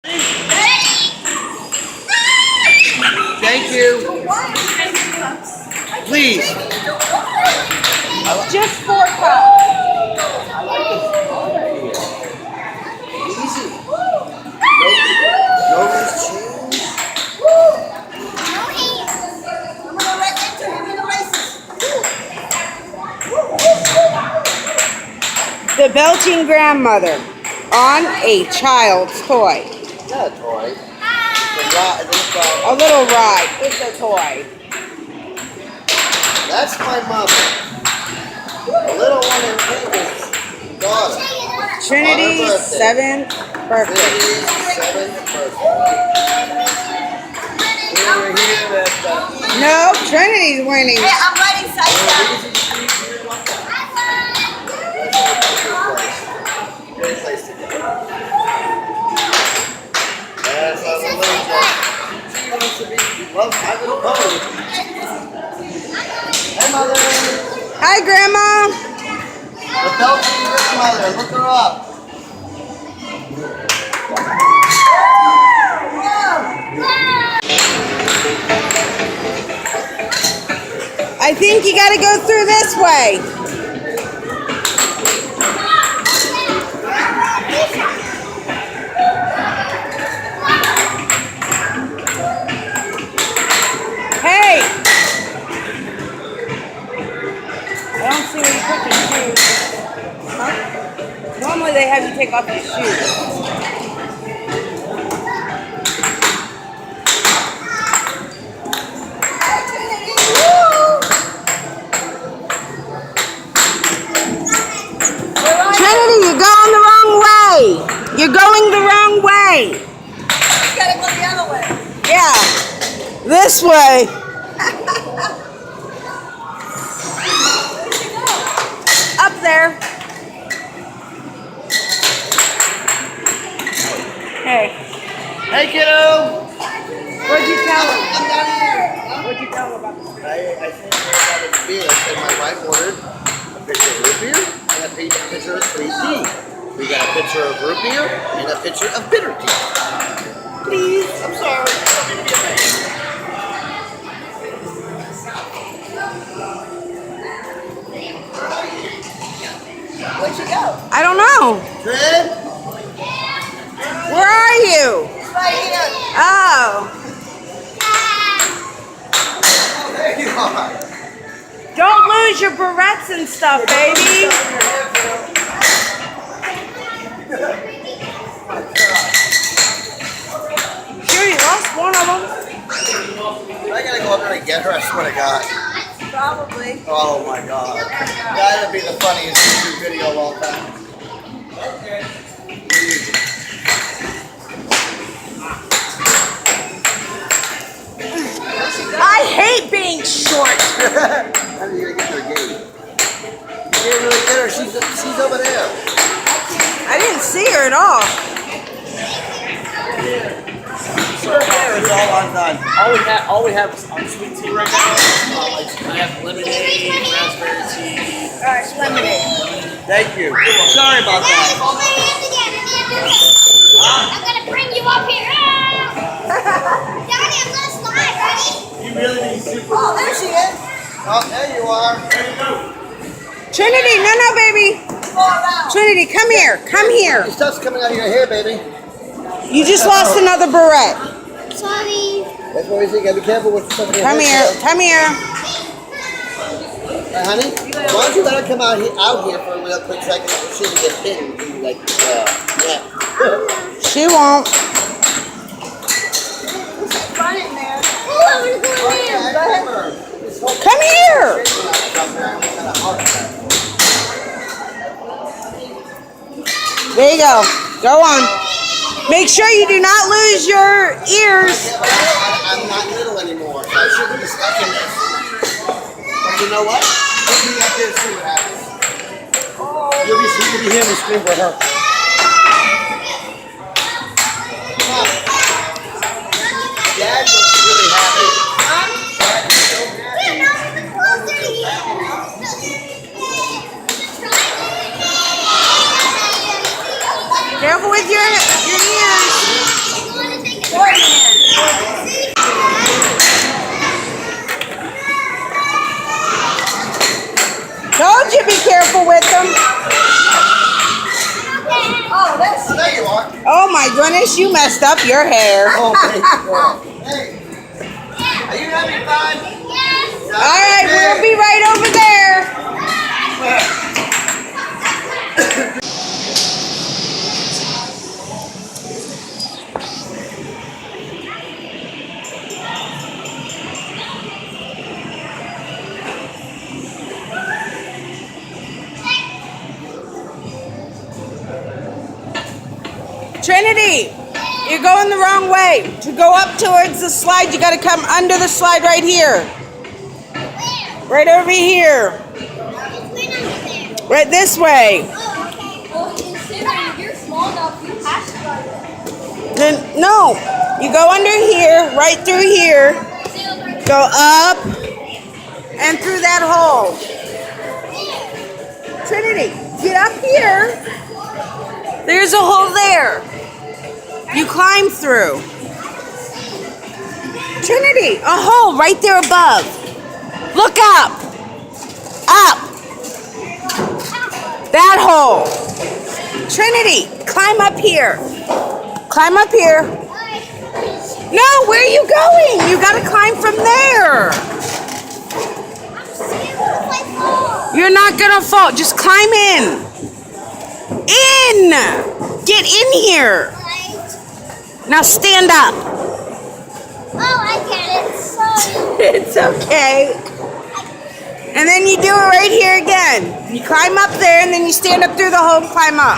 Thank you. Please. Just 4 cups. Easy. No loose change. The belching grandmother on a child's toy. Not a toy. A little ride. It's a toy. That's my mother. The little one in pink is daughter. Trinity's 7th birthday. Trinity's 7th birthday. We're here at No, Trinity's winning. Hey, I'm ready, Sasha. Great place to go. That's how the little girl. She wants to be. She loves my little pony. Hey, mother. Hi, Grandma. The belching grandmother. Look her up. I think you got to go through this way. Hey! I don't see where you put your shoes. Huh? Normally they have you take off your shoes. You're going the wrong way. You gotta go the other way. Yeah, this way. Where'd you go? Up there. Hey. Hey, kiddo. What'd you tell him? I'm down here. What'd you tell him about this? I think about the beer. I said my wife ordered a picture of root beer and a picture of sweet tea. We got a picture of root beer and a picture of bitter tea. Please, I'm sorry. I don't mean to be a pain. Where'd you go? I don't know. Trin? Where are you? It's right here. Oh. There you are. Don't lose your barrettes and stuff, baby. Sure, you lost one of them. I gotta go up there and get her, I swear to God. Probably. Oh my God. That'd be the funniest YouTube video of all time. Okay. I hate being short. How are you gonna get her game? You can't really get her, she's over there. I didn't see her at all. So there, it's all undone. All we have is on sweet tea right now. I have lemonade, raspberry tea. All right, lemonade. Thank you. Sorry about that. I'm gonna bring you up here. Daddy, I'm gonna slide, ready? You really need super. Oh, there she is. Oh, there you are. Trinity, no, baby. Go around. Trinity, come here. Come here. Your stuff's coming out of your hair, baby. You just lost another barrette. Sorry. That's why we say, gotta be careful with stuff in your Come hair. here. Come here. Hey, honey, why don't you let her come out here for a real quick second so she can get pinned and like, yeah. She won't. Run in there. Oh, I'm gonna go in there. Come here. There you go. Go on. Make sure you do not lose your ears. I'm not little anymore, so I shouldn't be stuck in this. But you know what? Put me up there and see what happens. You'll be hearing me scream for her. Come on. Dad looks really happy. Dad is so happy. Careful with your ears. Oh my goodness, you messed up your hair. Oh, thank you. Hey, are you having fun? Yes. All right, we'll be right over there. Trinity, you're going the wrong way. To go up towards the slide, you got to come under the slide right here. Where? Right over here. It's way under there. Right this way. Oh, okay. Well, considering you're small enough, you have to ride it. Then, no, you go under here, right through here. Go up and through that hole. Trinity, get up here. There's a hole there. You climb through. Trinity, a hole right there above. Look up. Up. That hole. Trinity, climb up here. Climb up here. No, where are you going? You gotta climb from there. You're not gonna fall. Just climb in. In. Get in here. Now stand up. Oh, I get it. Sorry. It's okay. And then you do it right here again. You climb up there and then you stand up through the hole and climb up.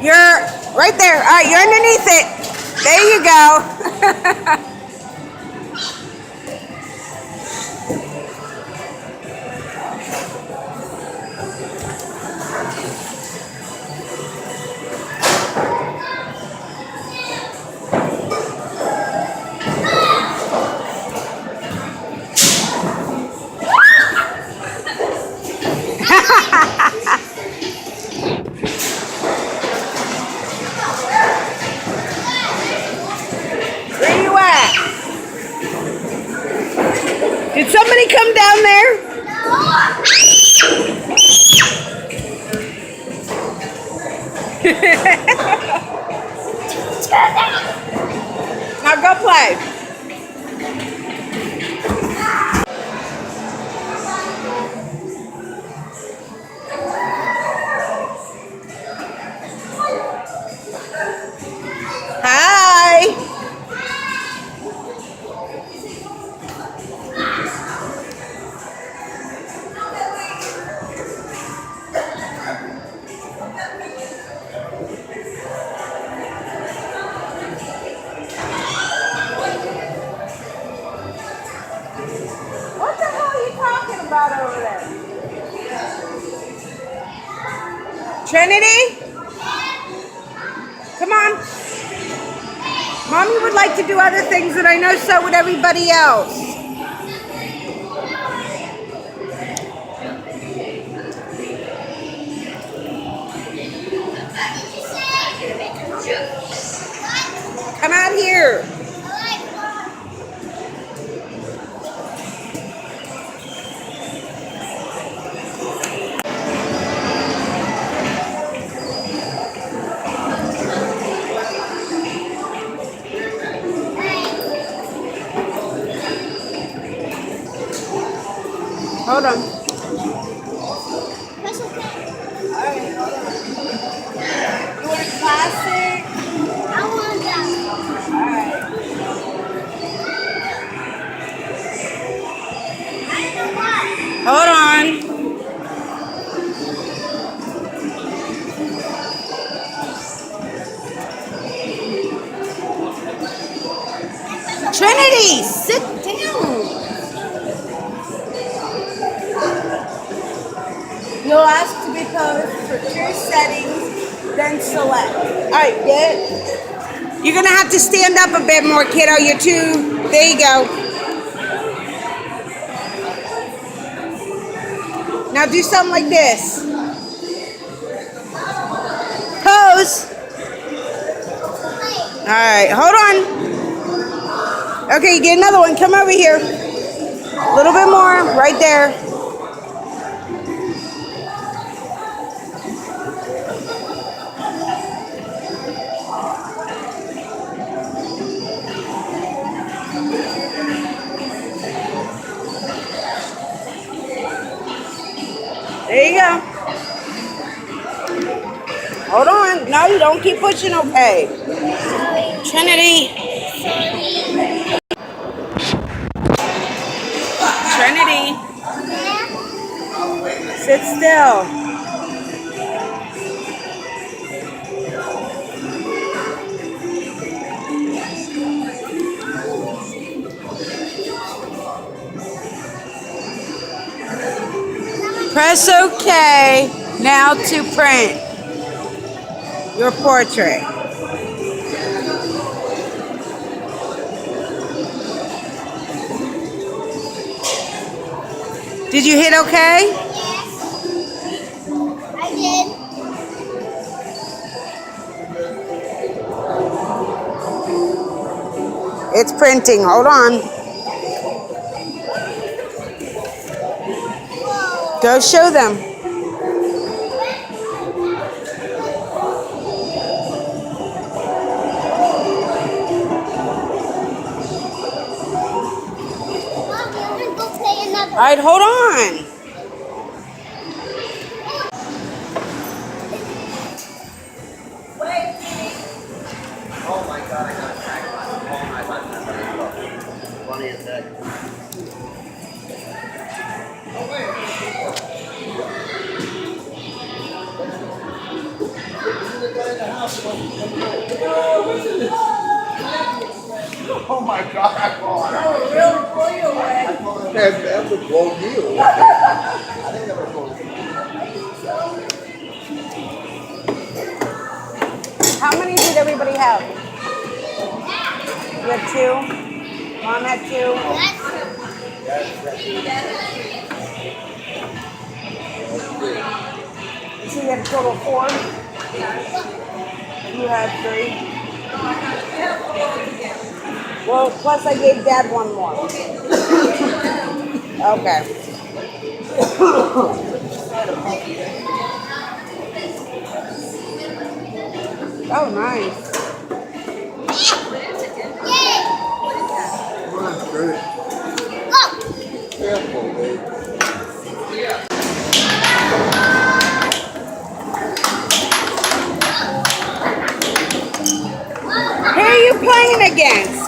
You're right there. All right, you're underneath it. There you go. Where you at? Did somebody come down there? Now go play. Hi. What the hell are you talking about over there? Trinity? Come on. Mommy would like to do other things, and I know so would everybody else. Come out here. Hold on. That's okay. Alright, hold on. You want a classic? I want that. Alright. I don't know why. Hold on. Trinity, sit down. You'll ask to be posed for two settings, then select. Alright, good. You're gonna have to stand up a bit more, kiddo. You're too. There you go. Now do something like this. Pose. Alright, hold on. Okay, get another one. Come over here. Right there. There you go. Hold on. No, you don't keep pushing, okay. Trinity. Trinity. Sit still. Press OK now to print your portrait. Did you hit OK? I did. It's printing. Hold on. Go show them. Mom, you want to go play another? All right, hold on. Oh my god, I got attacked by all my life. Funny as heck. Oh my god, I caught it. Oh, really blow you away. That would blow you. I think that would blow you. How many did everybody have? You had 2? Mom had 2? So you had a total of 4? You had 3? Well, plus I gave Dad 1 more. Okay. Oh, nice. That's great. Careful, babe. Who are you playing against?